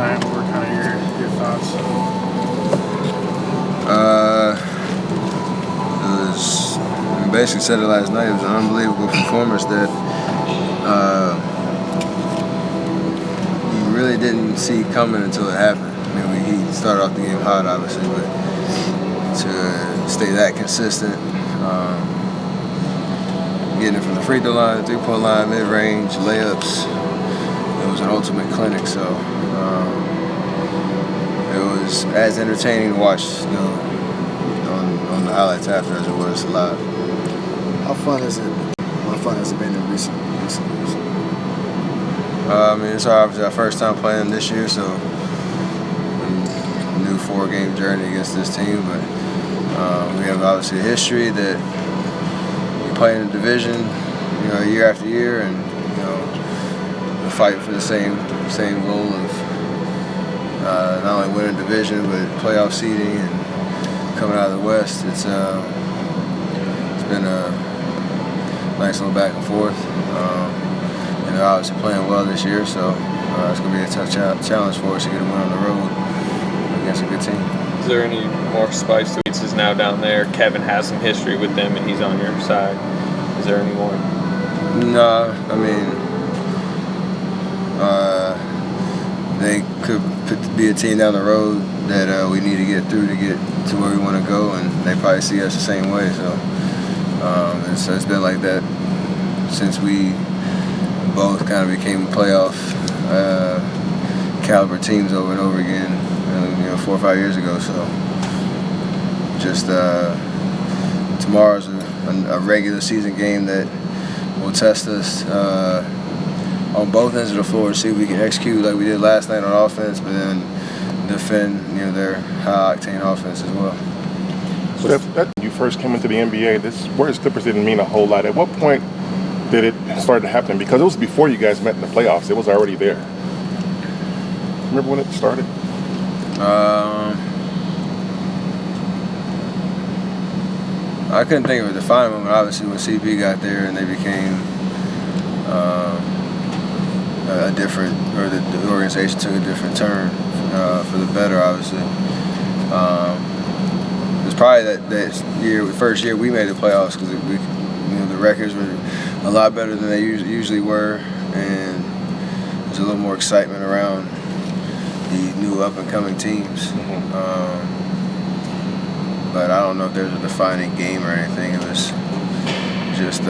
night? What were kind of your thoughts? We basically said it last night. It was an unbelievable performance that you really didn't see coming until it happened. I mean, he started off the game hot, obviously, but to stay that consistent, getting it from the free throw line, three-point line, mid-range, layups, it was an ultimate clinic. So it was as entertaining to watch, on the highlights after as it was live. How fun is it? How fun has it been in recent years? I mean, it's obviously our first time playing this year, so new 4-game journey against this team. But we have obviously a history that we play in the division, year after year, and we fight for the same goal of not only winning division but playoff seeding and coming out of the West. It's been a nice little back and forth, and they're obviously playing well this year, so it's going to be a tough challenge for us to get a win on the road against a good team. Is there any more spice to it? Is now down there. Kevin has some history with them, and he's on your side. Is there any more? No, I mean, they could be a team down the road that we need to get through to get to where we want to go, and they probably see us the same way. So it's been like that since we both kind of became playoff caliber teams over and over again, 4 or 5 years ago. So just tomorrow's a regular season game that will test us on both ends of the floor to see if we can execute like we did last night on offense, but then defend their high octane offense as well. When you first came into the NBA, Warriors Clippers didn't mean a whole lot. At what point did it start to happen? Because it was before you guys met in the playoffs. It was already there. Remember when it started? I couldn't think of a defining moment. Obviously, when CP got there and they became a different, or the organization took a different turn for the better. Obviously, it was probably that year, the first year we made the playoffs, because the records were a lot better than they usually were, and there's a little more excitement around the new up-and-coming teams. But I don't know if there's a defining game or anything. It was just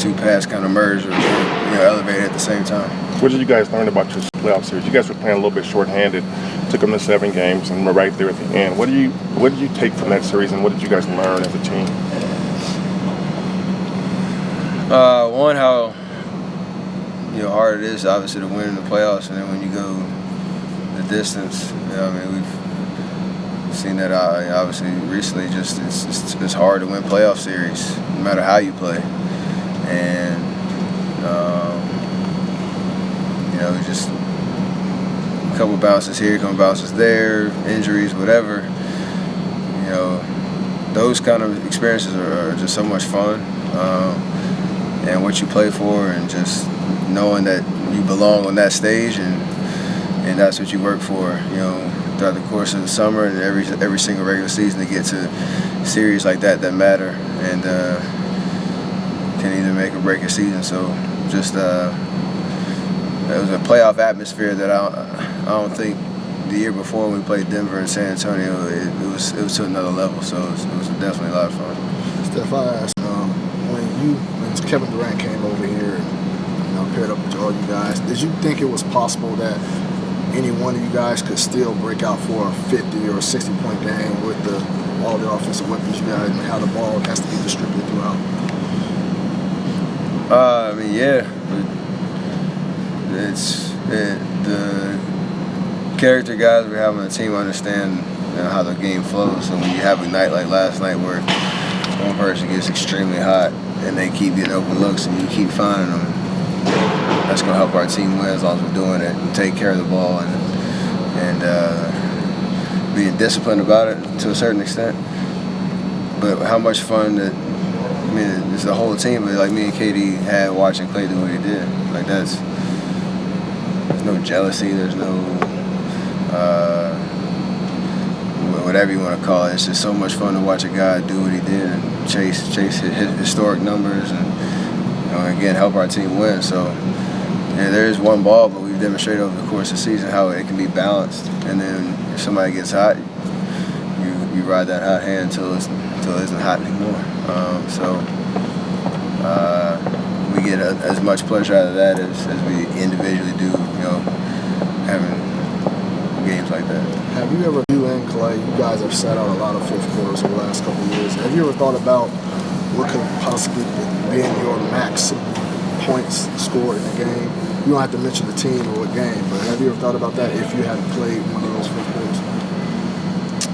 two paths kind of merged or elevated at the same time. What did you guys learn about your playoff series? You guys were playing a little bit shorthanded, took them to 7 games, and were right there at the end. What did you take from that series, and what did you guys learn as a team? One, how hard it is, obviously, to win in the playoffs, and then when you go the distance, we've seen that obviously recently. Just it's hard to win playoff series, no matter how you play, and just a couple bounces here, a couple bounces there, injuries, whatever. Those kind of experiences are just so much fun, and what you play for, and just knowing that you belong on that stage, and that's what you work for, throughout the course of the summer and every single regular season, to get to series like that matter and can either make or break a season. So just it was a playoff atmosphere that I don't think the year before when we played Denver and San Antonio, it was to another level. So it was definitely a lot of fun. Steph, I asked, when Kevin Durant came over here and paired up with all you guys, did you think it was possible that any one of you guys could still break out for a 50 or 60-point game with all the offensive weapons you guys, and how the ball has to be distributed throughout? Yeah. The character guys we have on the team understand how the game flows. So when you have a night like last night where one person gets extremely hot and they keep getting open looks and you keep finding them, that's going to help our team win as long as we're doing it and take care of the ball and being disciplined about it to a certain extent. But how much fun it's the whole team, but like me and Katie had watching Klay do what he did. Like there's no jealousy. There's no whatever you want to call it. It's just so much fun to watch a guy do what he did and chase his historic numbers and, again, help our team win. So, yeah, there is one ball, but we've demonstrated over the course of the season how it can be balanced. And then if somebody gets hot, you ride that hot hand until it isn't hot anymore. We get as much pleasure out of that as we individually do, having games like that. Have you ever, you and Klay, you guys have sat out a lot of fourth quarters over the last couple of years. Have you ever thought about what could possibly be your max points scored in a game? You don't have to mention the team or what game, but have you ever thought about that if you hadn't played one of those fourth quarters?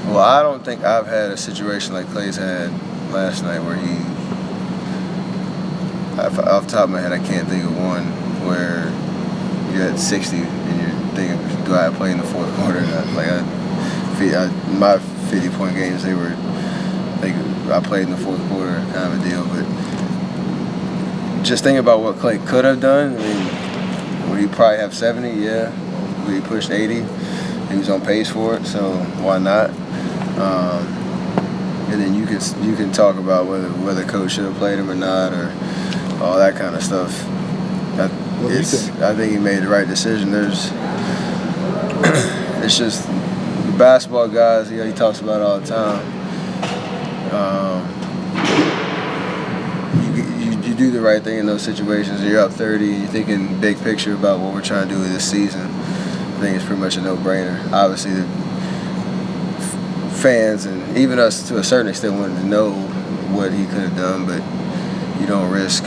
Well, I don't think I've had a situation like Klay's had last night where off the top of my head, I can't think of one where you're at 60 and you're thinking, do I play in the fourth quarter or not? My 50-point games, I played in the fourth quarter kind of a deal. But just thinking about what Klay could have done, would he probably have 70? Yeah. Would he push 80? He was on pace for it, so why not? And then you can talk about whether coach should have played him or not, or all that kind of stuff. I think he made the right decision. It's just the basketball guys. He talks about it all the time. You do the right thing in those situations. You're up 30 and you're thinking big picture about what we're trying to do this season. I think it's pretty much a no-brainer. Obviously, the fans and even us to a certain extent wanted to know what he could have done, but you don't risk.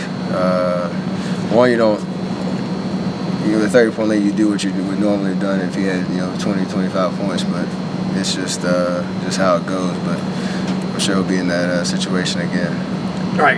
The 30-point lead, you do what you would normally have done if you had 20, 25 points, but it's just how it goes. But I'm sure he'll be in that situation again. All right.